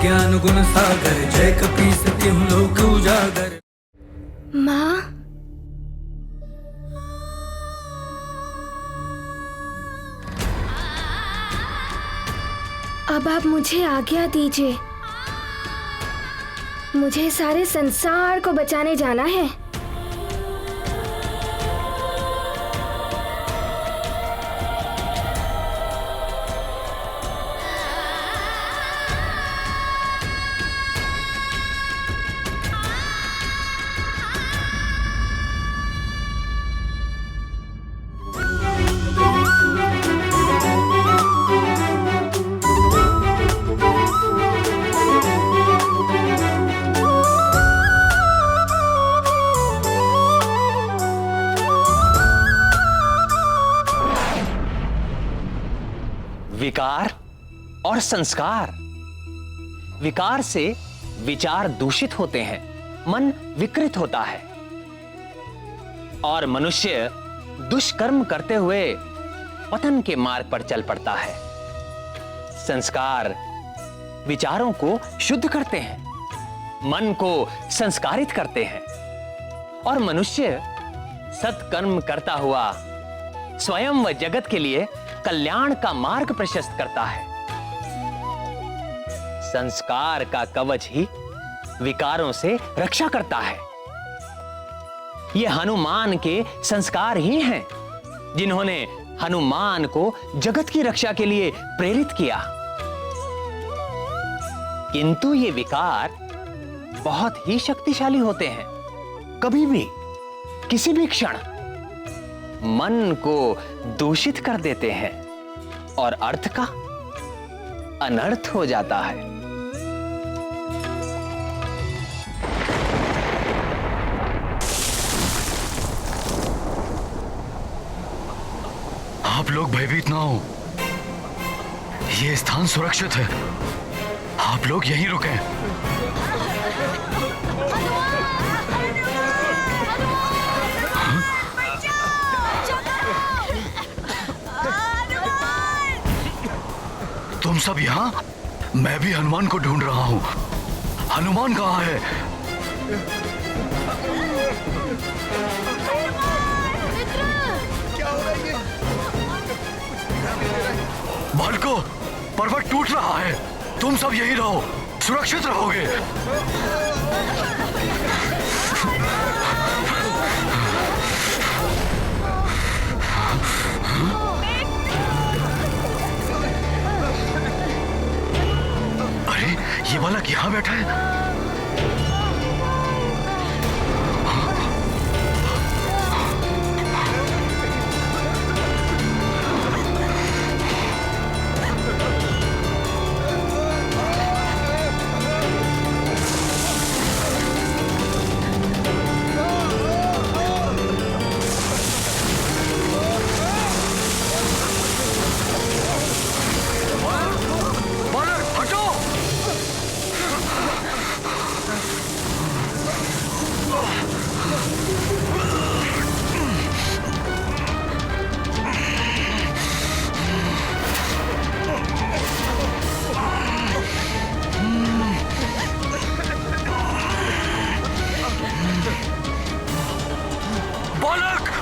ज्ञान गुण सागर, जय कपीस तिहुँ लोक उजागर। माँ, अब आप मुझे आज्ञा दीजिए। मुझे सारे संसार को बचाने जाना है। विकार और संस्कार। विकार से विचार दूषित होते हैं, मन विकृत होता है और मनुष्य दुष्कर्म करते हुए पतन के मार्ग पर चल पड़ता है। संस्कार विचारों को शुद्ध करते हैं, मन को संस्कारित करते हैं और मनुष्य सत्कर्म करता हुआ स्वयं व जगत के लिए कल्याण का मार्ग प्रशस्त करता है। संस्कार का कवच ही विकारों से रक्षा करता है। ये हनुमान के संस्कार ही हैं जिन्होंने हनुमान को जगत की रक्षा के लिए प्रेरित किया। किंतु ये विकार बहुत ही शक्तिशाली होते हैं। कभी भी किसी भी क्षण मन को दूषित कर देते हैं और अर्थ का अनर्थ हो जाता है। आप लोग भयभीत ना हो, ये स्थान सुरक्षित है। आप लोग यहीं रुकें। तुम सब यहाँ? मैं भी हनुमान को ढूंढ रहा हूँ। हनुमान कहाँ है? क्या हो रहा है? बालको, पर्वत टूट रहा है। तुम सब यहीं रहो, सुरक्षित रहोगे। अरे, ये बालक यहाँ बैठा है।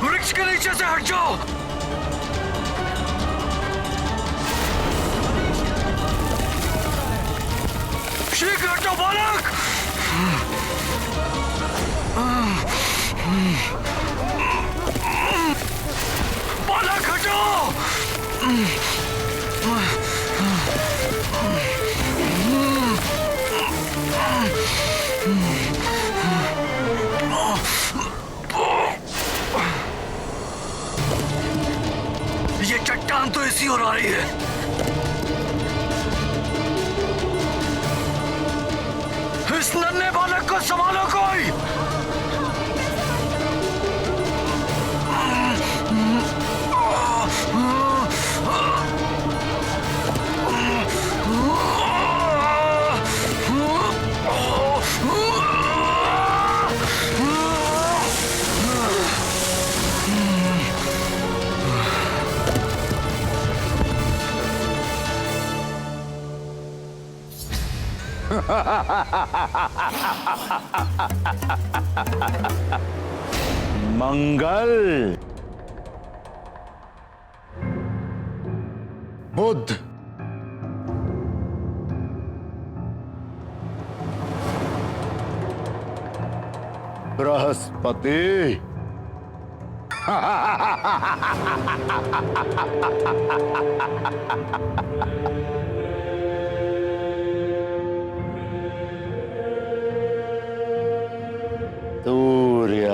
वृक्ष के नीचे से हट जाओ। शीघ्र हटो बालक। बालक हटो। ये चट्टान तो इसी ओर आ रही है। इस नन्हे बालक को संभालो कोई। मंगल, बुध, बृहस्पति, सूर्य,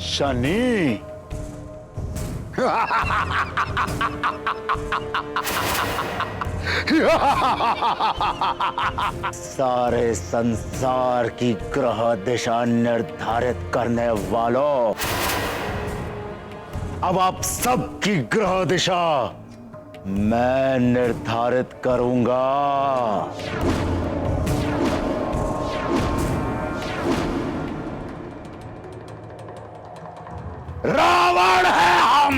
शनि, सारे संसार की ग्रह दिशा निर्धारित करने वालों, अब आप सबकी ग्रह दिशा मैं निर्धारित करूंगा। रावण है हम।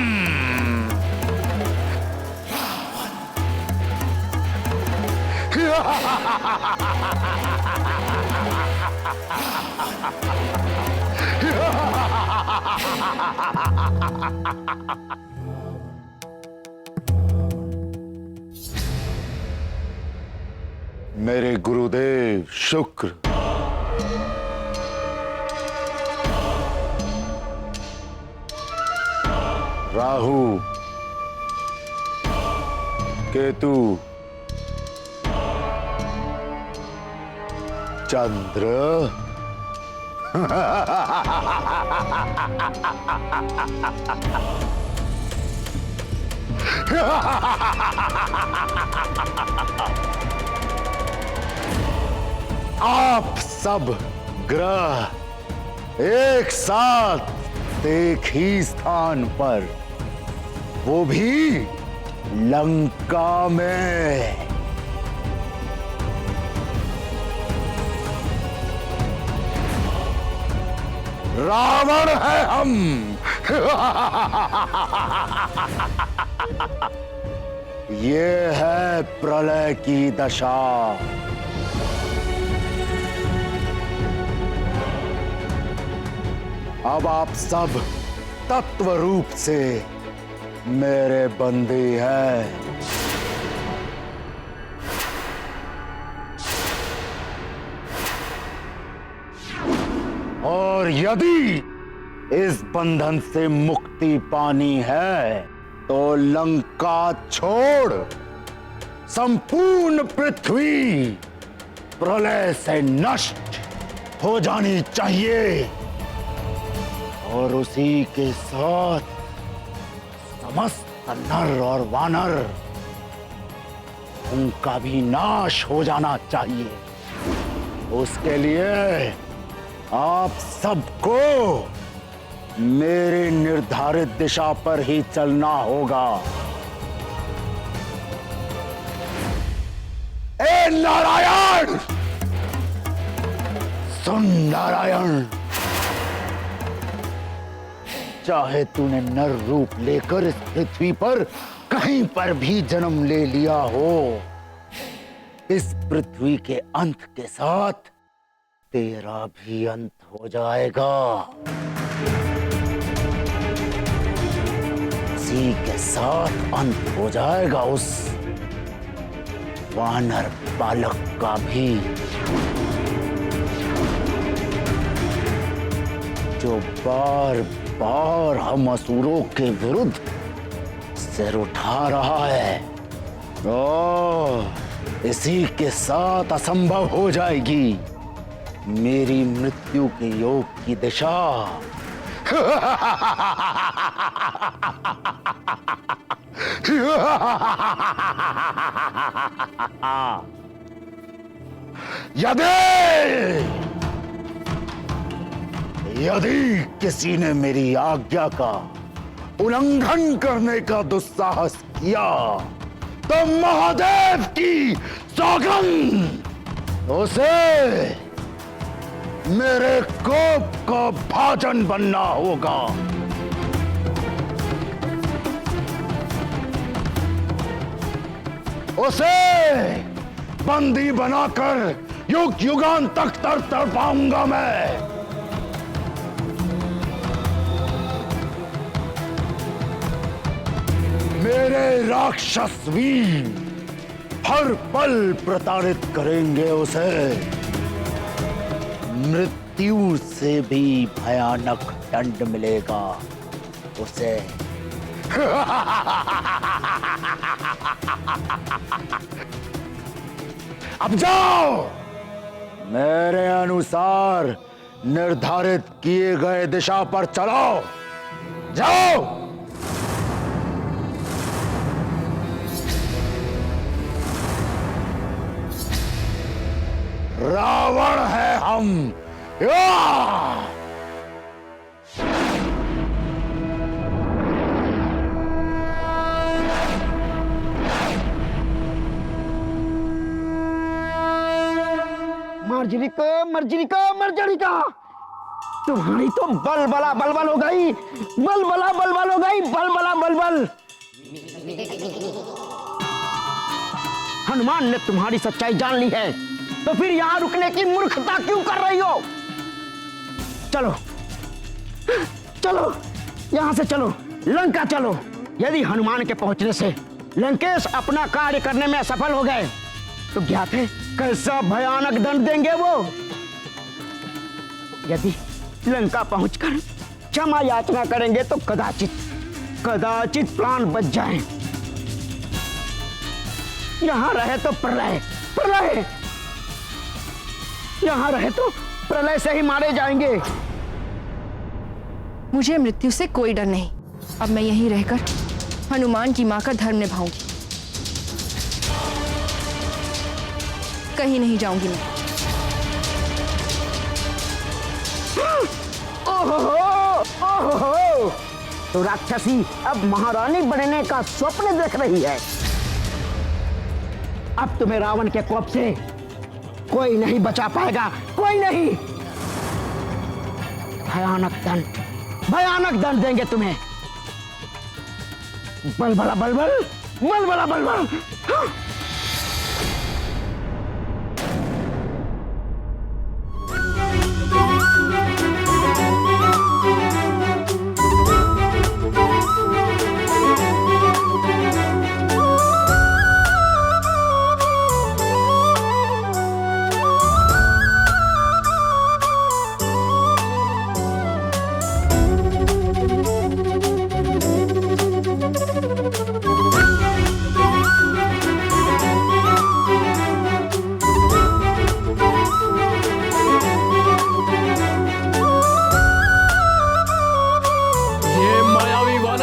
मेरे गुरुदेव शुक्र, राहु, केतु, चंद्र, आप सब ग्रह एक साथ एक ही स्थान पर, वो भी लंका में। रावण है हम। ये है प्रलय की दशा। अब आप सब तत्व रूप से मेरे बंदी हैं। और यदि इस बंधन से मुक्ति पानी है तो लंका छोड़ संपूर्ण पृथ्वी प्रलय से नष्ट हो जानी चाहिए, और उसी के साथ समस्त नर और वानर, उनका भी नाश हो जाना चाहिए। उसके लिए आप सबको मेरे निर्धारित दिशा पर ही चलना होगा। ए नारायण, सुन नारायण, चाहे तूने नर रूप लेकर इस पृथ्वी पर कहीं पर भी जन्म ले लिया हो, इस पृथ्वी के अंत के साथ तेरा भी अंत हो जाएगा। इसी के साथ अंत हो जाएगा उस वानर बालक का भी, जो बार बार हम असुरों के विरुद्ध सिर उठा रहा है। इसी के साथ असंभव हो जाएगी मेरी मृत्यु के योग की दिशा। यदि किसी ने मेरी आज्ञा का उल्लंघन करने का दुस्साहस किया तो महादेव की सौगंध, उसे मेरे कोप का भाजन बनना होगा। उसे बंदी बनाकर युग युगान तक तड़पाऊंगा मैं। मेरे राक्षस वीर हर पल प्रताड़ित करेंगे उसे। मृत्यु से भी भयानक दंड मिलेगा उसे। अब जाओ, मेरे अनुसार निर्धारित किए गए दिशा पर चलो। जाओ। रावण है हम। या! मर्जरिका तुम्हारी तो बलबला बलबल हो गई, बलबला बलबल हो गई, बलबला बलबल। हनुमान ने तुम्हारी सच्चाई जान ली है, तो फिर यहां रुकने की मूर्खता क्यों कर रही हो? चलो चलो, यहां से चलो, लंका चलो। यदि हनुमान के पहुंचने से लंकेश अपना कार्य करने में असफल हो गए तो ज्ञात है कैसा भयानक दंड देंगे वो। यदि लंका पहुंचकर क्षमा याचना करेंगे तो कदाचित प्राण बच जाएं। यहां रहे तो प्रलय, यहां रहे तो प्रलय से ही मारे जाएंगे। मुझे मृत्यु से कोई डर नहीं। अब मैं यहीं रहकर हनुमान की मां का धर्म निभाऊंगी, कहीं नहीं जाऊंगी मैं। ओहो, तो राक्षसी अब महारानी बनने का स्वप्न देख रही है। अब तुम्हें रावण के कोप से कोई नहीं बचा पाएगा, कोई नहीं। भयानक दंड देंगे तुम्हें। बलबला बलबल, बलबला बलबल।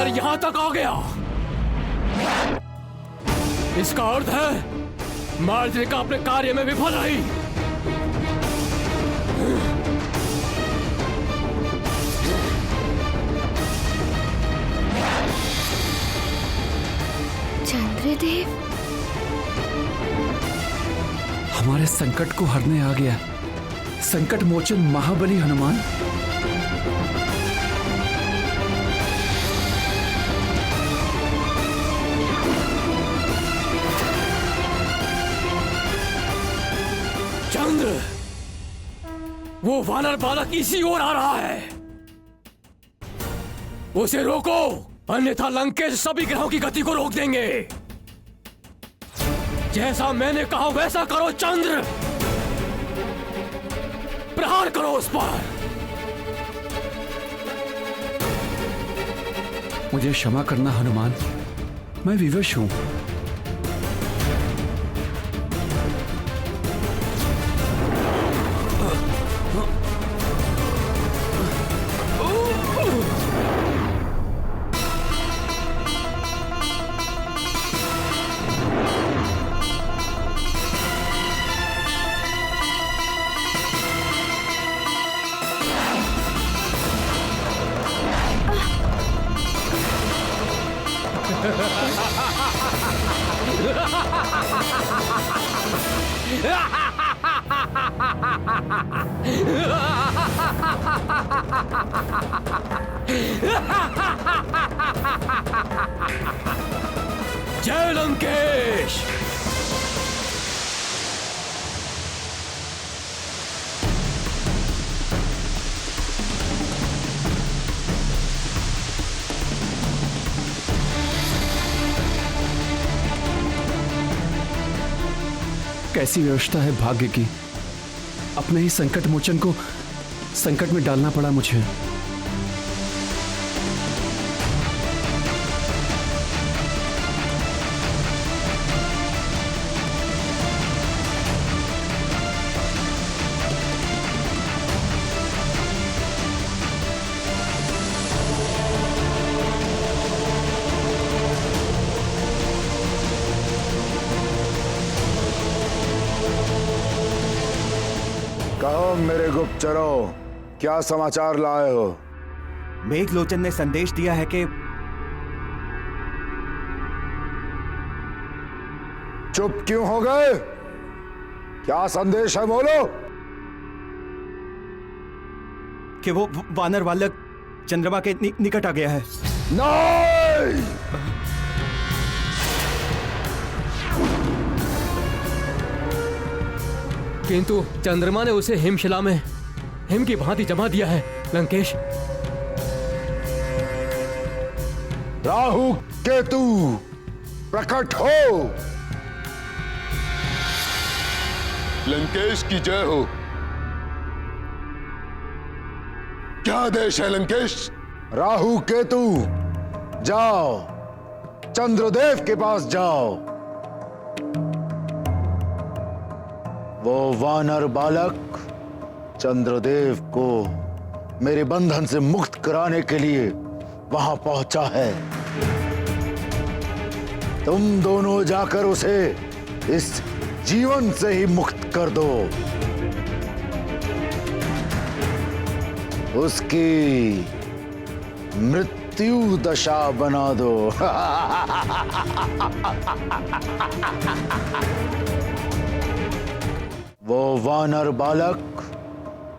यहां तक आ गया। इसका अर्थ है मार्जरिका अपने कार्य में विफल रही। चंद्रदेव हमारे संकट को हरने आ गया संकट मोचन महाबली हनुमान। चंद्र, वो वानर बालक इसी ओर आ रहा है। उसे रोको, अन्यथा लंकेश सभी ग्रहों की गति को रोक देंगे। जैसा मैंने कहा वैसा करो चंद्र, प्रहार करो उस पर। मुझे क्षमा करना हनुमान, मैं विवश हूं। Ha जय लंकेश। कैसी व्यवस्था है भाग्य की। अपने ही संकट मोचन को संकट में डालना पड़ा मुझे। कहो मेरे गुप्तचरों, क्या समाचार लाए हो? मेघलोचन ने संदेश दिया है कि चुप क्यों हो गए? क्या संदेश है, बोलो। कि वो वानर बालक चंद्रमा के निकट आ गया है। नहीं! किंतु चंद्रमा ने उसे हिमशिला में हिम की भांति जमा दिया है लंकेश। राहु केतु प्रकट हो। लंकेश की जय हो। क्या आदेश है लंकेश? राहु केतु जाओ, चंद्रदेव के पास जाओ। वो वानर बालक चंद्रदेव को मेरे बंधन से मुक्त कराने के लिए वहां पहुंचा है। तुम दोनों जाकर उसे इस जीवन से ही मुक्त कर दो। उसकी मृत्यु दशा बना दो। वो वानर बालक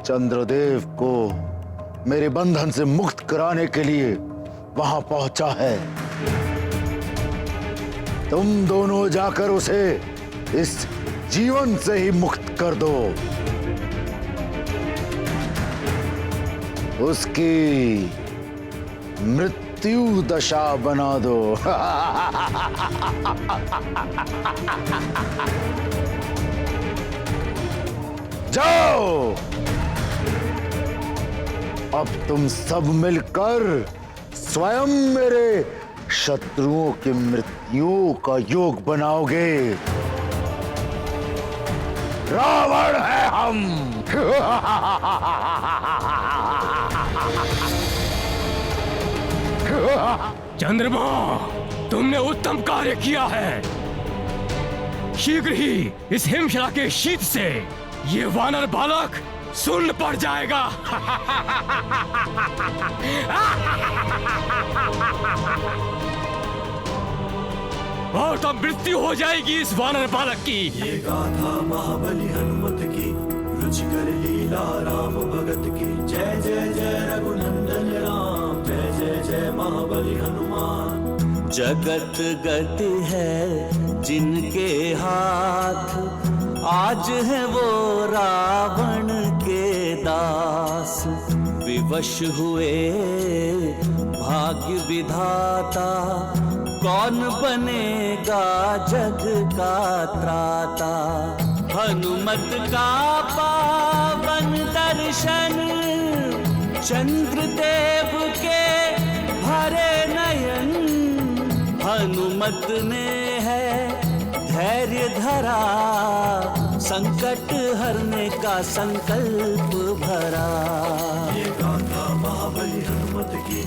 चंद्रदेव को मेरे बंधन से मुक्त कराने के लिए वहां पहुंचा है। तुम दोनों जाकर उसे इस जीवन से ही मुक्त कर दो। उसकी मृत्यु दशा बना दो। जाओ, अब तुम सब मिलकर स्वयं मेरे शत्रुओं की मृत्युओं का योग बनाओगे। रावण है हम। चंद्रमा, तुमने उत्तम कार्य किया है। शीघ्र ही इस हिमशिला के शीत से ये वानर बालक सुन्न पड़ जाएगा। और तब मृत्यु हो जाएगी इस वानर बालक की। ये गाथा महाबली हनुमत की, रुचिकर लीला राम भगत की। जय जय जय रघुनंदन राम, जय जय जय महाबली हनुमान। जगत गति है जिनके हाथ, आज है वो रावण के दास। विवश हुए भाग्य विधाता, कौन बनेगा जग का त्राता। हनुमत का पावन दर्शन, चंद्रदेव के भरे नयन। हनुमत ने है धैर्य धरा, संकट हरने का संकल्प भरा। ये गाथा महाबली हनुमत की,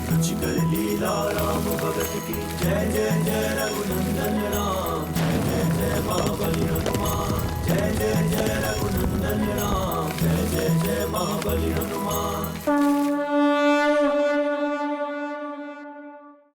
रुचिकर लीला राम भगत की। जय जय जय रघुनंदन राम, जय जय जय महाबली हनुमान। जय जय जय रघुनंदन राम, जय जय जय महाबली हनुमान।